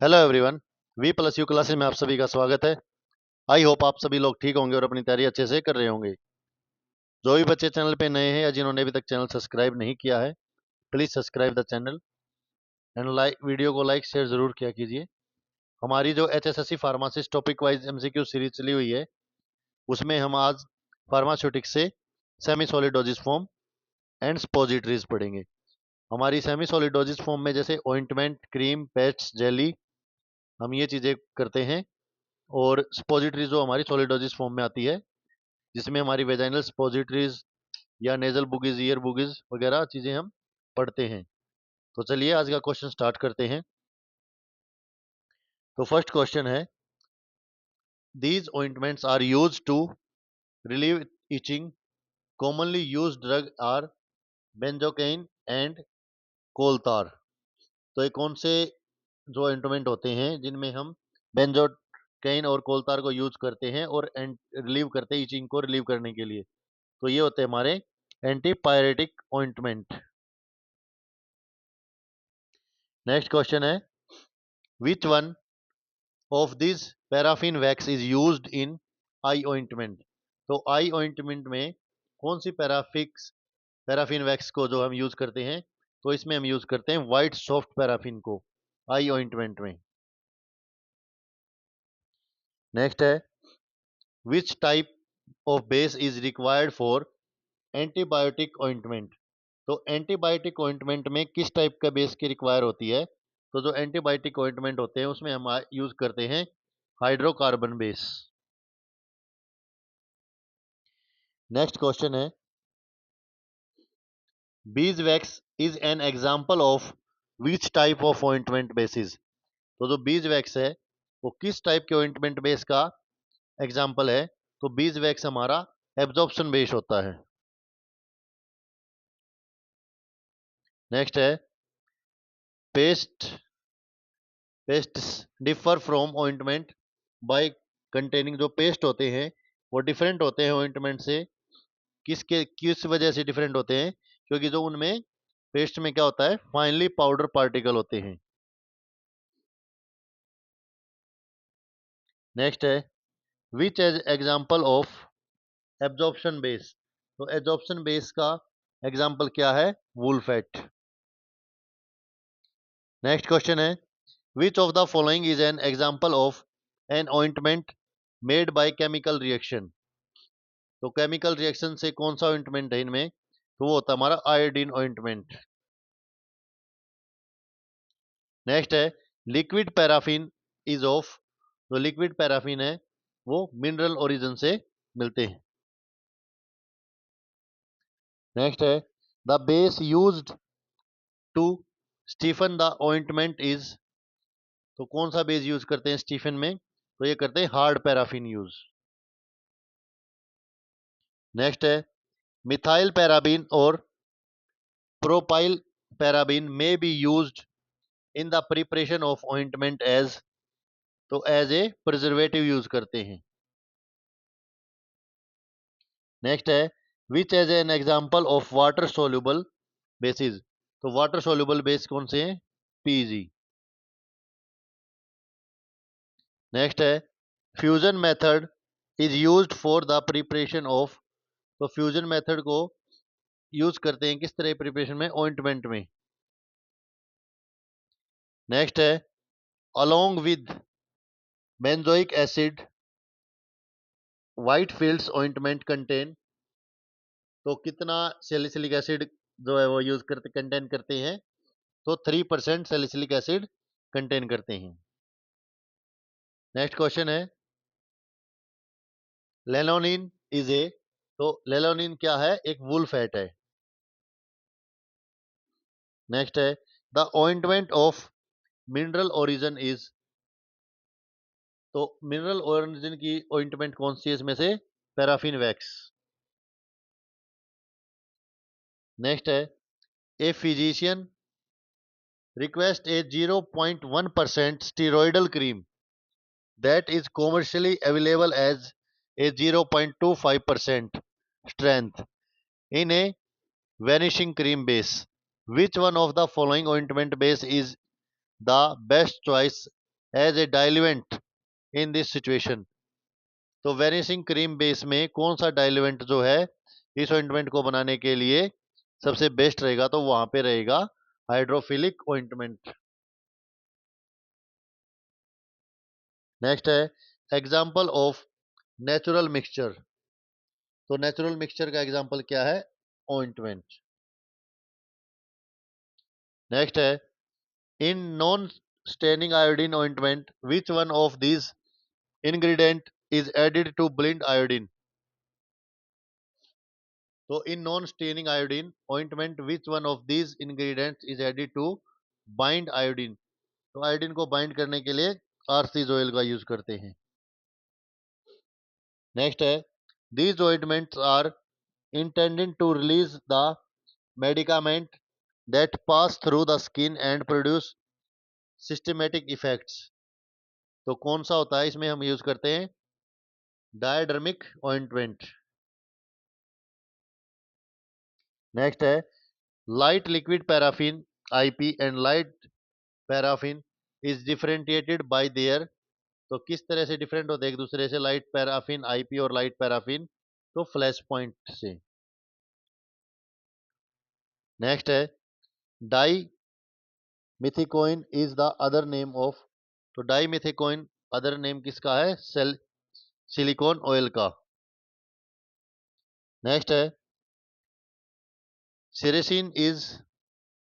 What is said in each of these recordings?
Hello everyone. We plus you classes में आप सभी का स्वागत है। आई होप आप सभी लोग ठीक होंगे और अपनी तैयारी अच्छे से कर रहे होंगे। जो भी बच्चे चैनल पे नए हैं या जिन्होंने अभी तक चैनल सब्सक्राइब नहीं किया है, please subscribe the channel and like video को लाइक शेयर जरूर किया कीजिए। हमारी जो HSSC pharmacist topic wise MCQ series चली हुई है, उसमें हम आज फार्मास्यूटिक्स से semi solid doses form and suppositories पढ़ेंगे। हमारी सेमी सॉलिड डोजेज फॉर्म में जैसे ऑइंटमेंट, क्रीम, पेस्ट, जेली, हम ये चीजें करते हैं। और स्पोजिटरी जो हमारी सॉलिड डोजेज फॉर्म में आती है, जिसमें हमारी वेजाइनल स्पोजिटरीज या नेजल बुगीज, ईयर बुगीज वगैरह चीजें हम पढ़ते हैं। तो चलिए आज का क्वेश्चन स्टार्ट करते हैं। तो फर्स्ट क्वेश्चन है, these ointments are use to relieve itching. Commonly use drug are benzocaine and coal tar. तो ये कौन से जो ऑइंटमेंट होते हैं जिनमें हम बेंजोकेन और कोलतार को यूज करते हैं और रिलीव करते हैं इचिंग को रिलीव करने के लिए। तो ये होते हैं हमारे एंटीपायरेटिक ऑइंटमेंट। नेक्स्ट क्वेश्चन है, which one of this paraffin wax is used in I ointment. तो आई ऑइंटमेंट में कौन सी पैराफिन वैक्स को जो हम यूज करते हैं, तो इसमें हम यूज करते हैं व्हाइट सॉफ्ट पैराफिन को आई ऑइंटमेंट में। नेक्स्ट है, विच type of base is required for antibiotic ointment. तो एंटीबायोटिक ऑइंटमेंट में किस टाइप का बेस की रिक्वायर होती है। तो जो एंटीबायोटिक ऑइंटमेंट होते हैं उसमें हम यूज करते हैं हाइड्रोकार्बन बेस। नेक्स्ट क्वेश्चन है, beeswax is an example of which type of ointment bases. तो जो बीजवैक्स है वो किस टाइप के ऑइंटमेंट बेस का एग्जाम्पल है। तो बीजवैक्स हमारा एब्जॉर्प्शन बेस होता है। नेक्स्ट है, paste paste differ from ointment by containing. जो पेस्ट होते हैं वो डिफरेंट होते हैं ऑइंटमेंट से। किस वजह से डिफरेंट होते हैं, क्योंकि जो उनमें पेस्ट में क्या होता है, फाइनली पाउडर पार्टिकल होते हैं। नेक्स्ट है, which is example of absorption base. तो एब्जॉर्प्शन बेस का एग्जाम्पल क्या है, वूल फैट। नेक्स्ट क्वेश्चन है, which of the following is an example of an ointment made by chemical reaction. तो chemical reaction से कौन सा ऑइंटमेंट है इनमें, तो वो होता है हमारा आयोडीन ऑइंटमेंट। नेक्स्ट है, लिक्विड पैराफिन इज ऑफ। जो लिक्विड पैराफिन है वो मिनरल ओरिजिन से मिलते हैं। नेक्स्ट है, the base used to stiffen the ointment is. तो कौन सा बेस यूज करते हैं स्टीफन में, तो ये करते हैं हार्ड पैराफिन यूज। नेक्स्ट है, मिथाइल पैराबीन और propyl paraben may be used in the preparation of ointment as. तो एज ए प्रिजर्वेटिव यूज करते हैं। नेक्स्ट है, which is an example of water soluble bases. तो वाटर सोल्यूबल बेस कौन से हैं, पीजी। नेक्स्ट है, fusion method is used for the preparation of. तो फ्यूजन मेथड को यूज करते हैं किस तरह प्रिपरेशन में, ऑइंटमेंट में। नेक्स्ट है, along with benzoic acid white fields ointment contain. तो कितना सैलिसिलिक एसिड जो है वो यूज करते कंटेन करते हैं, तो 3% सैलिसिलिक एसिड कंटेन करते हैं। नेक्स्ट क्वेश्चन है, लेनोनिन इज ए। तो लेनोनिन क्या है, एक वुल फैट है। नेक्स्ट है, the ointment of mineral origin is. तो मिनरल ओरिजिन की ऑइंटमेंट कौन सी है इसमें से, पैराफिन वैक्स। नेक्स्ट है, a physician request A 0.1% steroidal cream that is commercially available as a 0.25% strength in a vanishing cream base. Which one of the following ointment base is the best choice as a diluent in this situation. तो vanishing cream base में कौन सा diluent जो है इस ointment को बनाने के लिए सबसे बेस्ट रहेगा, तो वहां पे रहेगा हाइड्रोफिलिक ऑइंटमेंट। नेक्स्ट है एग्जाम्पल ऑफ नेचुरल मिक्सचर। तो नेचुरल मिक्सचर का एग्जाम्पल क्या है? ऑइंटमेंट। नेक्स्ट है in non staining iodine ointment which one of these ingredient is added to blend iodine। तो in non-staining iodine ointment which one of these ingredients is added to bind iodine। तो iodine को bind करने के लिए RCs oil का use करते हैं। Next है these ointments are intended to release the medicament that pass through the skin and produce systematic effects। तो कौन सा होता है इसमें हम यूज करते हैं? Diadermic ointment. नेक्स्ट है light liquid paraffin IP and light paraffin is differentiated by their. तो किस तरह से डिफरेंट होते हैं एक दूसरे से लाइट पैराफिन आईपी और लाइट पैराफिन? तो फ्लैश पॉइंट से। नेक्स्ट है dimethicone is the other name of. तो डाई मिथिकोइन अदर नेम किसका है? सिलिकॉन ऑयल का। नेक्स्ट है सिरेसिन इज।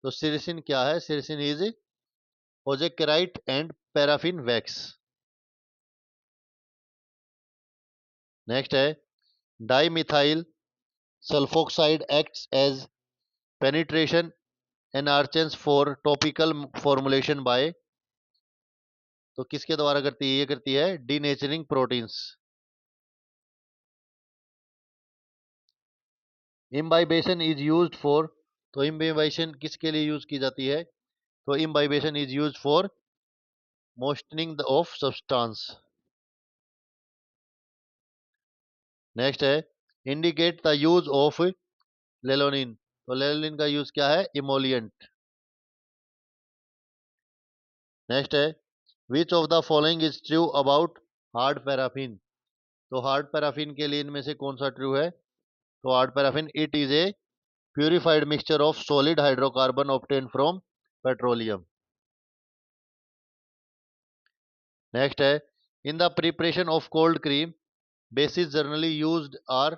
तो सिरेसिन क्या है? Ceresin is ozokerite and paraffin wax. Next है dimethyl sulfoxide acts as penetration enhancers for topical formulation by। तो किसके द्वारा करती है? ये करती है denaturing proteins. Imbibition is used for. तो इम्बाइबेशन किसके लिए यूज की जाती है? तो imbibition is used for moistening of substance. Next है indicate the use of lanolin. तो लेलोनिन का यूज क्या है? इमोलिएंट। नेक्स्ट है which of the following is true about hard paraffin. तो हार्ड पैराफिन के लिए इनमें से कौन सा ट्रू है? तो hard paraffin it is a purified mixture of solid hydrocarbon obtained from petroleum। Next है in the preparation of cold cream bases generally used are.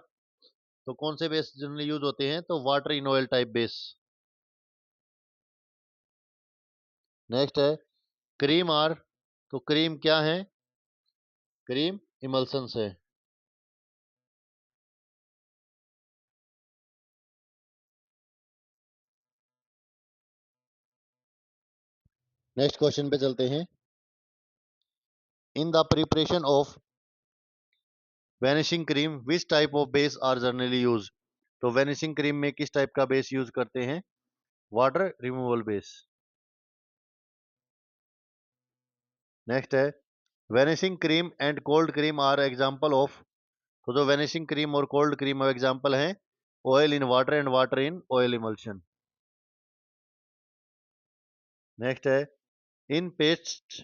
तो कौन से बेस जनरली यूज होते हैं? तो water in oil type base. Next है cream are. तो cream क्या है? क्रीम इमल्सन्स है। नेक्स्ट क्वेश्चन पे चलते हैं। In the preparation of vanishing cream which type of base are generally use. तो वैनिशिंग क्रीम में किस टाइप का बेस यूज करते हैं? Water removal base. नेक्स्ट है vanishing cream and cold cream are example of. तो जो वैनिशिंग क्रीम और कोल्ड क्रीम एग्जांपल हैं oil in water and water in oil emulsion. Next है in paste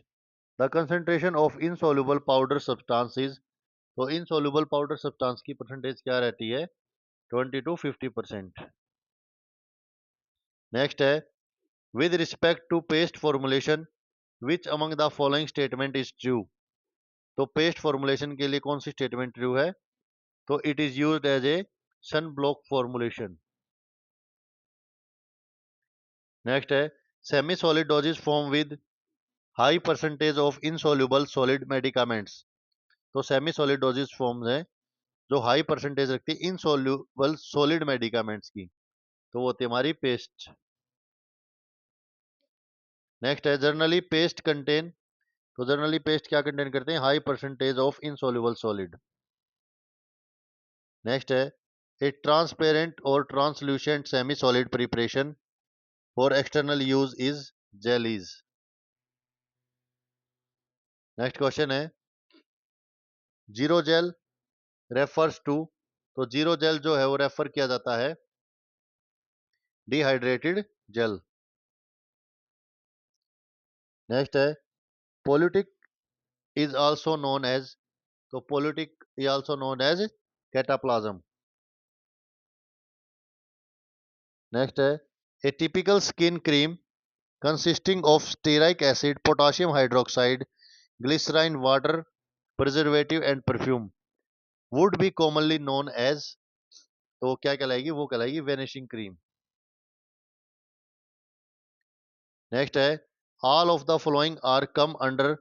the concentration of insoluble powder substances. तो insoluble powder substance की percentage क्या रहती है? 20 to 50%। नेक्स्ट है with respect to paste formulation which among the following statement is true. तो paste formulation के लिए कौन सी स्टेटमेंट ट्रू है? तो it is used as a sun block formulation. Next है semi solid doses form with high percentage of insoluble solid medicaments. तो semi solid doses form है जो हाई परसेंटेज रखती है इनसॉल्युबल सॉलिड मेडिकामेंट्स की, तो वो होती है हमारी पेस्ट। नेक्स्ट है जर्नली पेस्ट कंटेन। तो जर्नली पेस्ट क्या कंटेन करते हैं? High percentage of insoluble solid. Next है ए ट्रांसपेरेंट और translucent semi solid preparation for external use is jellies. Next question है जीरो जेल रेफर्स टू। तो xerogel जो है वो रेफर किया जाता है डिहाइड्रेटेड जेल। नेक्स्ट है poultice is also known as, तो poultice is also known as cataplasm. Next है ए typical skin cream consisting of stearic acid, potassium hydroxide, glycerine, water, preservative and perfume would be commonly known as, तो क्या कहलाएगी, वो कहलाएगी vanishing cream. Next है all of the following are come under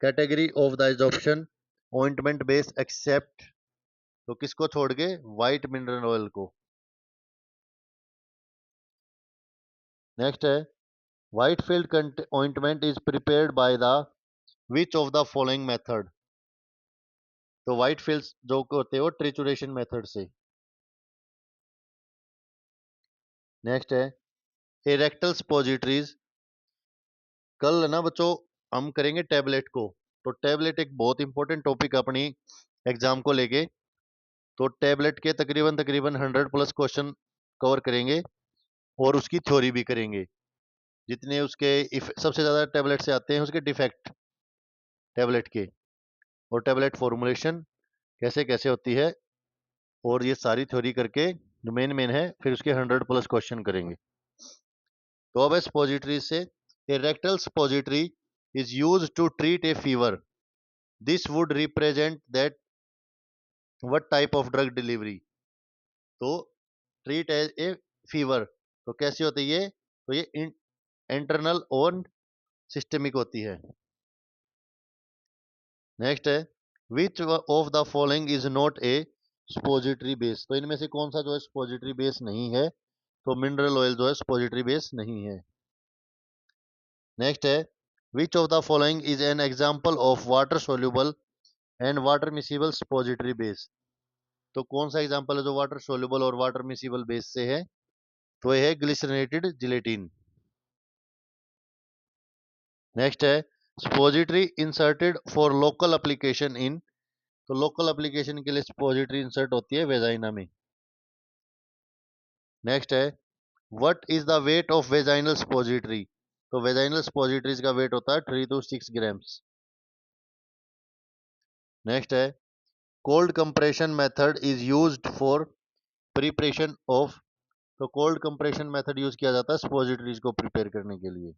category of the absorption ointment base except, तो किसको छोड़ के, व्हाइट मिनरल ऑयल को। नेक्स्ट है white field ointment is prepared by the which of the following method, तो white field जो होते हैं वो ट्रिचुरेशन मेथड से। नेक्स्ट है इरेक्टल स्पोजिटरीज, कल ना बच्चों हम करेंगे टैबलेट को, तो टैबलेट एक बहुत इंपॉर्टेंट टॉपिक अपनी एग्जाम को लेके, तो टैबलेट के तकरीबन तकरीबन 100+ क्वेश्चन कवर करेंगे और उसकी थ्योरी भी करेंगे। जितने उसके सबसे ज़्यादा टैबलेट से आते हैं उसके डिफेक्ट टैबलेट के, और टैबलेट फॉर्मुलेशन कैसे कैसे होती है, और ये सारी थ्योरी करके जो मेन मेन है फिर उसके 100+ क्वेश्चन करेंगे। तो अब स्पोजिटरी से a rectal suppository is use to treat a fever, this would represent that what type of drug delivery, तो ट्रीट एज ए फीवर, तो कैसी होती है ये, तो ये इंटरनल और सिस्टेमिक होती है। नेक्स्ट है which of the following is not a suppository base, तो इनमें से कौन सा जो है स्पोजिटरी बेस नहीं है, तो मिनरल ऑयल जो है स्पोजिटरी बेस नहीं है। नेक्स्ट है which of the following is an example of water soluble and water miscible suppository base, तो कौन सा एग्जांपल है जो वाटर सोल्यूबल और वाटर मिसिबल बेस से है, तो यह है ग्लिसरेटेड जिलेटिन। नेक्स्ट है suppository inserted for local application in, तो लोकल एप्लीकेशन के लिए स्पोजिटरी इंसर्ट होती है वेजाइना में। नेक्स्ट है what is the weight of vaginal suppository, तो वेजाइनल स्पोजिटरीज का वेट होता है 3 to 6 ग्राम्स। नेक्स्ट है cold compression method is used for preparation of, तो कोल्ड कंप्रेशन मेथड यूज किया जाता है स्पोजिटरीज को प्रिपेयर करने के लिए।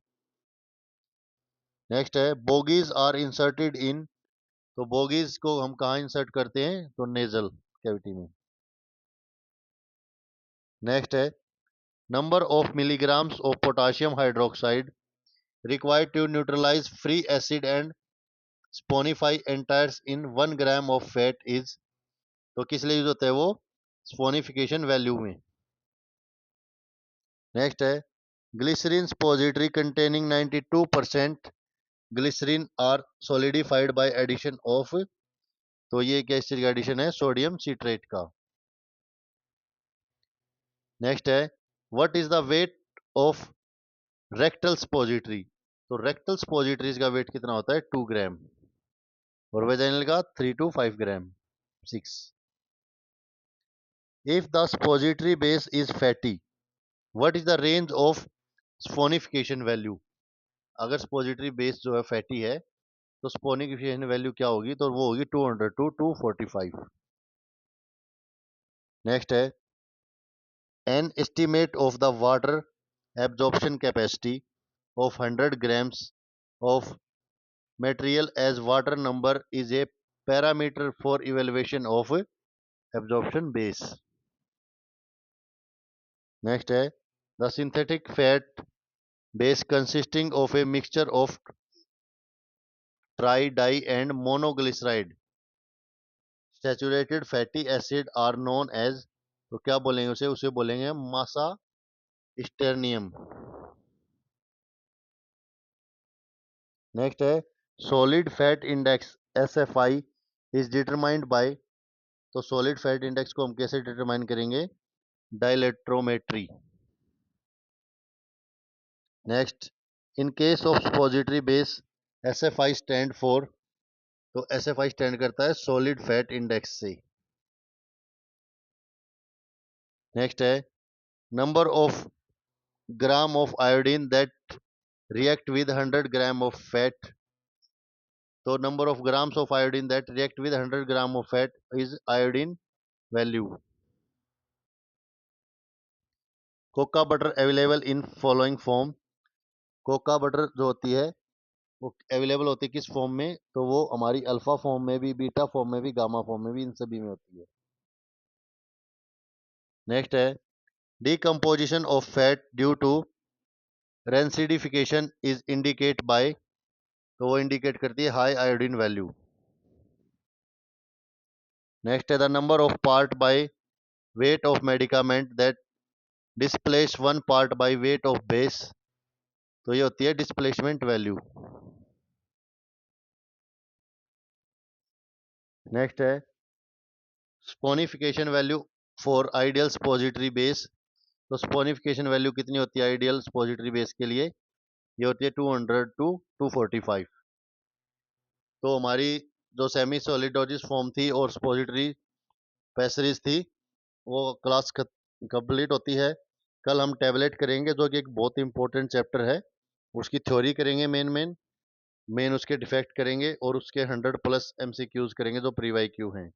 नेक्स्ट है बोगीज आर इंसर्टेड इन, तो बोगीज को हम कहाँ इंसर्ट करते हैं, तो नेजल कैविटी में। नेक्स्ट है number of milligrams of potassium hydroxide required to neutralize free acid and saponify esters in 1 gram of fat is, तो किस लिए यूज होता है वो, स्पोनिफिकेशन वैल्यू में। नेक्स्ट है glycerin suppository containing 92% glycerin are solidified by addition of, तो ये क्या चीज का एडिशन है, सोडियम सिट्रेट का। नेक्स्ट है what is the weight of rectal स्पोजिटरी, तो रेक्टल स्पोजिटरीज का वेट कितना होता है, 2 ग्राम, और वेजाइनल का 3 to 5 gram, 6। If the suppository base is fatty what is the range of saponification value, अगर स्पोजिटरी बेस जो है फैटी है तो स्पोनिफिकेशन वैल्यू क्या होगी, तो वो होगी 200 to 245। नेक्स्ट है an estimate of the water absorption capacity of 100 grams of material as water number is a parameter for evaluation of absorption base. Next है the synthetic fat base consisting of a mixture of tri di and monoglyceride saturated fatty acid are known as, तो क्या बोलेंगे उसे, उसे बोलेंगे मासा स्टेरनियम। Next है solid fat index SFI is determined by, तो सॉलिड फैट इंडेक्स को हम कैसे डिटरमाइन करेंगे, dilatometry. Next in case of suppository base SFI stand for, तो SFI स्टैंड करता है सॉलिड फैट इंडेक्स से। नेक्स्ट है number of gram of iodine that react with 100 gram of fat, तो number of grams of iodine that react with 100 gram of fat is iodine value. Cocoa butter available in following form. Cocoa butter जो होती है वो available होती है किस form में? तो वो हमारी अल्फा फॉर्म में भी, बीटा फॉर्म में भी, गामा फॉर्म में भी, इन सभी में होती है। नेक्स्ट है decomposition of fat due to rancidification is indicate by. तो वो इंडिकेट करती है हाई आयोडीन वैल्यू। नेक्स्ट है the number of part by weight of medicament that displace one part by weight of base. तो ये होती है डिस्प्लेसमेंट वैल्यू। नेक्स्ट है saponification value for ideal suppository base. तो स्पोनिफिकेशन वैल्यू कितनी होती है आइडियल स्पोजिटरी बेस के लिए? ये होती है 200 टू 245। तो हमारी जो सेमी सॉलिडोजिस फॉर्म थी और स्पोजिटरी पैसरीज थी वो क्लास कंप्लीट होती है। कल हम टैबलेट करेंगे जो कि एक बहुत इंपॉर्टेंट चैप्टर है। उसकी थ्योरी करेंगे मेन उसके डिफेक्ट करेंगे और उसके 100 प्लस एमसीक्यूज करेंगे जो प्री वाई क्यू हैं।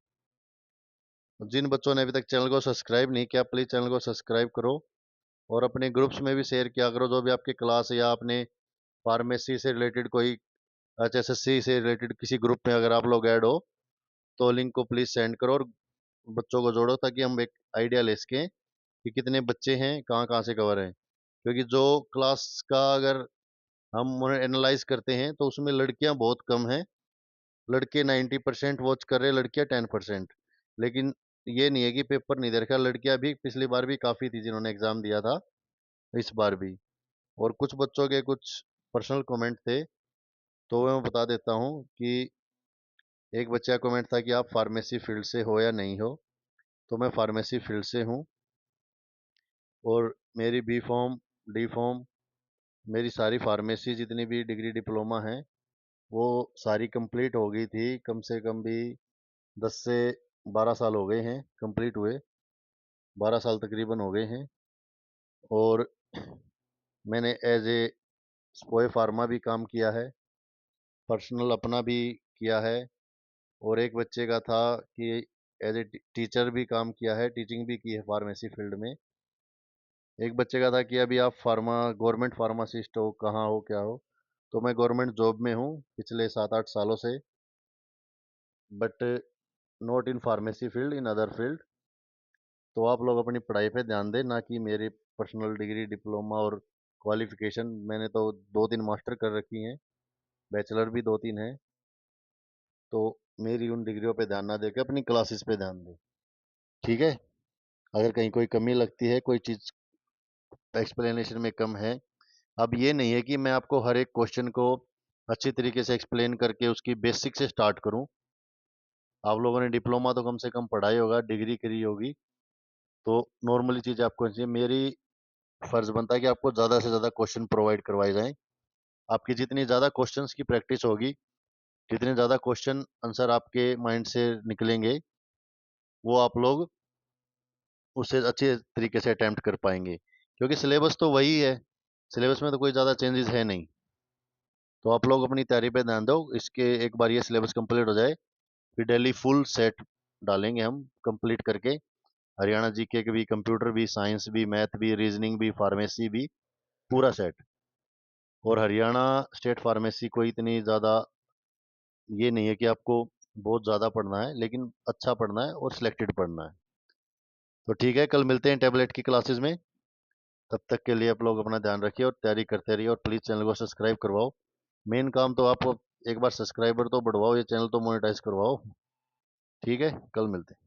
जिन बच्चों ने अभी तक चैनल को सब्सक्राइब नहीं किया प्लीज़ चैनल को सब्सक्राइब करो और अपने ग्रुप्स में भी शेयर किया करो। जो भी आपके क्लास या अपने फार्मेसी से रिलेटेड कोई एचएसएससी से रिलेटेड किसी ग्रुप में अगर आप लोग ऐड हो तो लिंक को प्लीज़ सेंड करो और बच्चों को जोड़ो ताकि हम एक आइडिया ले सकें कि कितने बच्चे हैं, कहाँ कहाँ से कवर हैं। क्योंकि जो क्लास का अगर हम उन्हें एनालाइज करते हैं तो उसमें लड़कियां बहुत कम हैं। लड़के 90% वॉच कर रहे हैं, लड़कियां 10%। लेकिन ये नहीं है कि पेपर नहीं दे रखा। लड़कियां भी पिछली बार भी काफ़ी थी जिन्होंने एग्ज़ाम दिया था, इस बार भी। और कुछ बच्चों के कुछ पर्सनल कमेंट थे तो मैं बता देता हूँ कि एक बच्चे का कमेंट था कि आप फार्मेसी फील्ड से हो या नहीं हो। तो मैं फार्मेसी फील्ड से हूँ और मेरी बी फॉर्म, डी फॉर्म, मेरी सारी फार्मेसी जितनी भी डिग्री डिप्लोमा है वो सारी कंप्लीट हो गई थी। कम से कम भी 10 से 12 साल हो गए हैं कंप्लीट हुए, 12 साल तकरीबन हो गए हैं। और मैंने एज ए स्पोए फार्मा भी काम किया है, पर्सनल अपना भी किया है। और एक बच्चे का था कि एज ए टीचर भी काम किया है, टीचिंग भी की है फार्मेसी फील्ड में। एक बच्चे का था कि अभी आप गवर्नमेंट फार्मासिस्ट हो, कहाँ हो, क्या हो। तो मैं गवर्नमेंट जॉब में हूँ पिछले 7-8 सालों से, but not in pharmacy field, in other field. तो आप लोग अपनी पढ़ाई पे ध्यान दें, ना कि मेरी पर्सनल डिग्री डिप्लोमा और क्वालिफिकेशन। मैंने तो 2-3 मास्टर कर रखी हैं, बैचलर भी 2-3 हैं। तो मेरी उन डिग्रियों पे ध्यान ना देकर अपनी क्लासेस पे ध्यान दें, ठीक है? अगर कहीं कोई कमी लगती है, कोई चीज़ एक्सप्लेनेशन में कम है। अब ये नहीं है कि मैं आपको हर एक क्वेश्चन को अच्छी तरीके से एक्सप्लेन करके उसकी बेसिक से स्टार्ट करूं। आप लोगों ने डिप्लोमा तो कम से कम पढ़ाई होगा, डिग्री करी होगी, तो नॉर्मली चीज़ आपको चाहिए। मेरी फर्ज बनता है कि आपको ज़्यादा से ज़्यादा क्वेश्चन प्रोवाइड करवाए जाएं। आपकी जितनी ज़्यादा क्वेश्चंस की प्रैक्टिस होगी, जितने ज़्यादा क्वेश्चन आंसर आपके माइंड से निकलेंगे, वो आप लोग उससे अच्छे तरीके से अटैम्प्ट कर पाएंगे। क्योंकि सिलेबस तो वही है, सिलेबस में तो कोई ज़्यादा चेंजेस है नहीं। तो आप लोग अपनी तैयारी पे ध्यान दो। इसके एक बार ये सिलेबस कंप्लीट हो जाए फिर डेली फुल सेट डालेंगे हम कंप्लीट करके। हरियाणा जीके के भी, कंप्यूटर भी, साइंस भी, मैथ भी, रीजनिंग भी, फार्मेसी भी, पूरा सेट। और हरियाणा स्टेट फार्मेसी कोई इतनी ज़्यादा ये नहीं है कि आपको बहुत ज़्यादा पढ़ना है, लेकिन अच्छा पढ़ना है और सिलेक्टेड पढ़ना है। तो ठीक है, कल मिलते हैं टैबलेट की क्लासेस में। तब तक के लिए आप लोग अपना ध्यान रखिए और तैयारी करते रहिए। और प्लीज़ चैनल को सब्सक्राइब करवाओ। मेन काम तो आप एक बार सब्सक्राइबर तो बढ़वाओ, ये चैनल तो मोनेटाइज करवाओ। ठीक है, कल मिलते हैं।